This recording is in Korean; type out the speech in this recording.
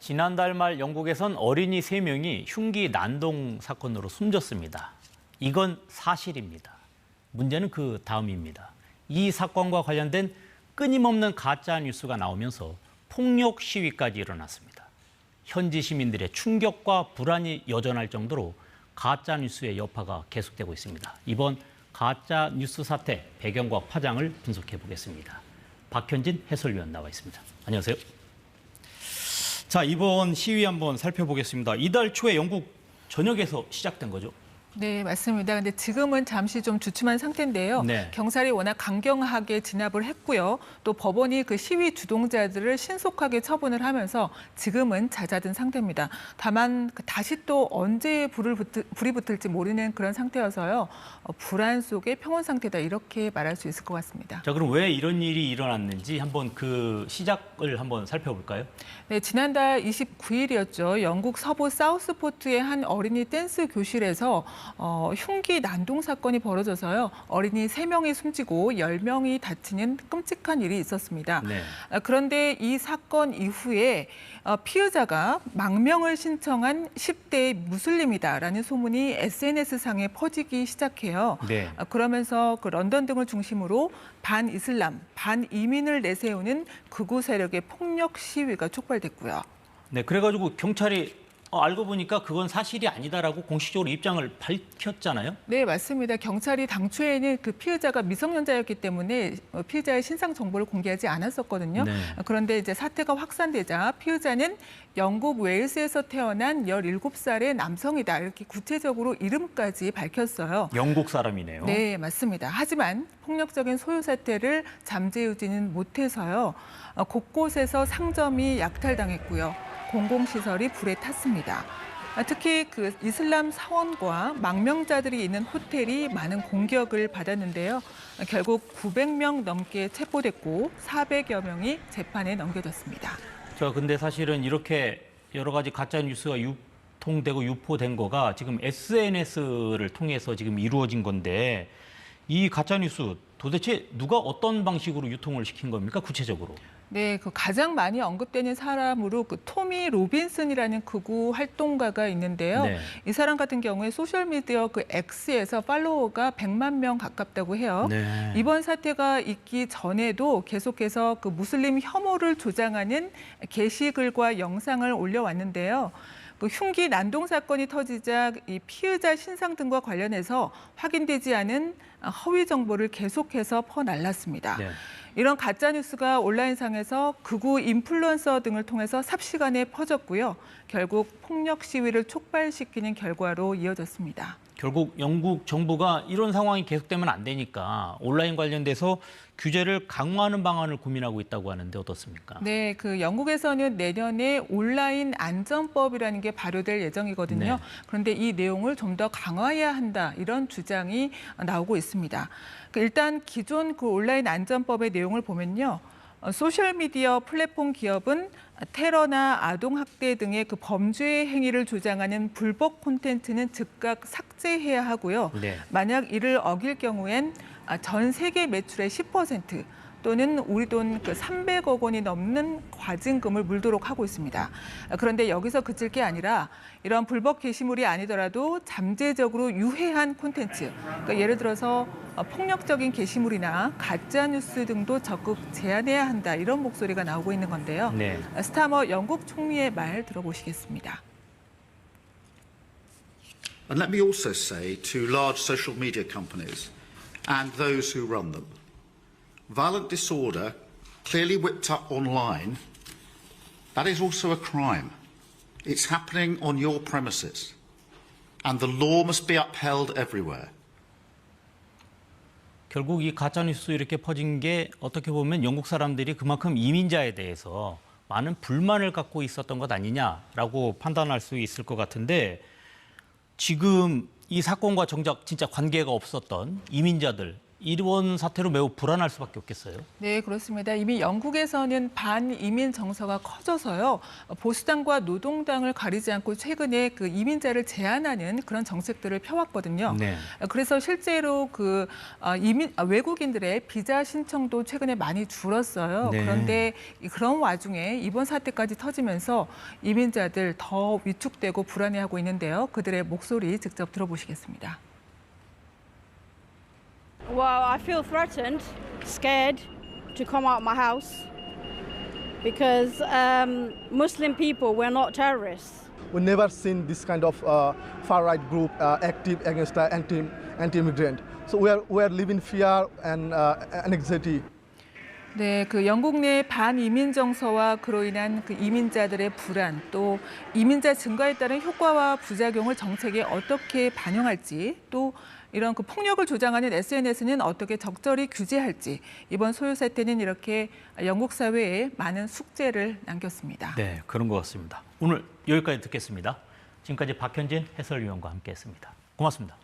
지난달 말 영국에선 어린이 3명이 흉기 난동 사건으로 숨졌습니다. 이건 사실입니다. 문제는 그 다음입니다. 이 사건과 관련된 끊임없는 가짜 뉴스가 나오면서 폭력 시위까지 일어났습니다. 현지 시민들의 충격과 불안이 여전할 정도로 가짜 뉴스의 여파가 계속되고 있습니다. 이번 가짜 뉴스 사태 배경과 파장을 분석해 보겠습니다. 박현진 해설위원 나와 있습니다. 안녕하세요. 자, 이번 시위 한번 살펴보겠습니다. 이달 초에 영국 전역에서 시작된 거죠? 네, 맞습니다. 근데 지금은 잠시 좀 주춤한 상태인데요. 네. 경찰이 워낙 강경하게 진압을 했고요. 또 법원이 그 시위 주동자들을 신속하게 처분을 하면서 지금은 잦아든 상태입니다. 다만 다시 또 언제 불이 붙을지 모르는 그런 상태여서요. 불안 속의 평온 상태다 이렇게 말할 수 있을 것 같습니다. 자, 그럼 왜 이런 일이 일어났는지 한번 그 시작을 한번 살펴볼까요? 네, 지난달 29일이었죠. 영국 서부 사우스포트의 한 어린이 댄스 교실에서 흉기 난동 사건이 벌어져서요. 어린이 3명이 숨지고 10명이 다치는 끔찍한 일이 있었습니다. 네. 그런데 이 사건 이후에 피의자가 망명을 신청한 10대 무슬림이다라는 소문이 SNS상에 퍼지기 시작해요. 네. 그러면서 그 런던 등을 중심으로 반이슬람, 반이민을 내세우는 극우 세력의 폭력 시위가 촉발됐고요. 네, 그래가지고 경찰이 알고 보니까 그건 사실이 아니다라고 공식적으로 입장을 밝혔잖아요. 네, 맞습니다. 경찰이 당초에는 그 피의자가 미성년자였기 때문에 피의자의 신상 정보를 공개하지 않았었거든요. 네. 그런데 이제 사태가 확산되자 피의자는 영국 웨일스에서 태어난 17살의 남성이다. 이렇게 구체적으로 이름까지 밝혔어요. 영국 사람이네요. 네, 맞습니다. 하지만 폭력적인 소요 사태를 잠재우지는 못해서요. 곳곳에서 상점이 약탈당했고요. 공공시설이 불에 탔습니다. 특히 그 이슬람 사원과 망명자들이 있는 호텔이 많은 공격을 받았는데요. 결국 900명 넘게 체포됐고 400여 명이 재판에 넘겨졌습니다. 자, 근데 사실은 이렇게 여러 가지 가짜 뉴스가 유통되고 유포된 거가 지금 SNS를 통해서 지금 이루어진 건데 이 가짜 뉴스 도대체 누가 어떤 방식으로 유통을 시킨 겁니까? 구체적으로? 네, 그 가장 많이 언급되는 사람으로 그 토미 로빈슨이라는 극우 활동가가 있는데요. 네. 이 사람 같은 경우에 소셜미디어 그 X에서 팔로워가 100만 명 가깝다고 해요. 네. 이번 사태가 있기 전에도 계속해서 그 무슬림 혐오를 조장하는 게시글과 영상을 올려왔는데요. 그 흉기 난동 사건이 터지자 이 피의자 신상 등과 관련해서 확인되지 않은 허위 정보를 계속해서 퍼날랐습니다. 네. 이런 가짜 뉴스가 온라인상에서 극우 인플루언서 등을 통해서 삽시간에 퍼졌고요. 결국 폭력 시위를 촉발시키는 결과로 이어졌습니다. 결국 영국 정부가 이런 상황이 계속되면 안 되니까 온라인 관련돼서 규제를 강화하는 방안을 고민하고 있다고 하는데 어떻습니까? 네, 그 영국에서는 내년에 온라인 안전법이라는 게 발효될 예정이거든요. 네. 그런데 이 내용을 좀 더 강화해야 한다 이런 주장이 나오고 있습니다. 일단 기존 그 온라인 안전법의 내용을 보면요. 소셜미디어 플랫폼 기업은 테러나 아동학대 등의 그 범죄 행위를 조장하는 불법 콘텐츠는 즉각 삭제해야 하고요. 네. 만약 이를 어길 경우엔 전 세계 매출의 10% 또는 우리 돈 그 300억 원이 넘는 과징금을 물도록 하고 있습니다. 그런데 여기서 그칠 게 아니라 이런 불법 게시물이 아니더라도 잠재적으로 유해한 콘텐츠, 그러니까 예를 들어서 폭력적인 게시물이나 가짜 뉴스 등도 적극 제한해야 한다 이런 목소리가 나오고 있는 건데요. 네. 스타머 영국 총리의 말 들어보시겠습니다. And let me also say to large social media companies and those who run them, violent disorder clearly whipped up online, that is also a crime. It's happening on your premises, and the law must be upheld everywhere. 결국 이 가짜 뉴스 이렇게 퍼진 게 어떻게 보면 영국 사람들이 그만큼 이민자에 대해서 많은 불만을 갖고 있었던 것 아니냐라고 판단할 수 있을 것 같은데 지금 이 사건과 정작 진짜 관계가 없었던 이민자들 이번 사태로 매우 불안할 수밖에 없겠어요. 네, 그렇습니다. 이미 영국에서는 반이민 정서가 커져서요. 보수당과 노동당을 가리지 않고 최근에 그 이민자를 제한하는 그런 정책들을 펴왔거든요. 네. 그래서 실제로 그 외국인들의 비자 신청도 최근에 많이 줄었어요. 네. 그런데 그런 와중에 이번 사태까지 터지면서 이민자들 더 위축되고 불안해하고 있는데요. 그들의 목소리 직접 들어보시겠습니다. Well, I feel threatened, scared to come out my house because Muslim people were not terrorists. We never seen this kind of far-right group active against anti-immigrant. So we are living fear and anxiety. 네, 그 영국 내 반이민 정서와 그로 인한 그 이민자들의 불안, 또 이민자 증가에 따른 효과와 부작용을 정책에 어떻게 반영할지, 또 이런 그 폭력을 조장하는 SNS는 어떻게 적절히 규제할지, 이번 소요 사태는 이렇게 영국 사회에 많은 숙제를 남겼습니다. 네, 그런 것 같습니다. 오늘 여기까지 듣겠습니다. 지금까지 박현진 해설위원과 함께했습니다. 고맙습니다.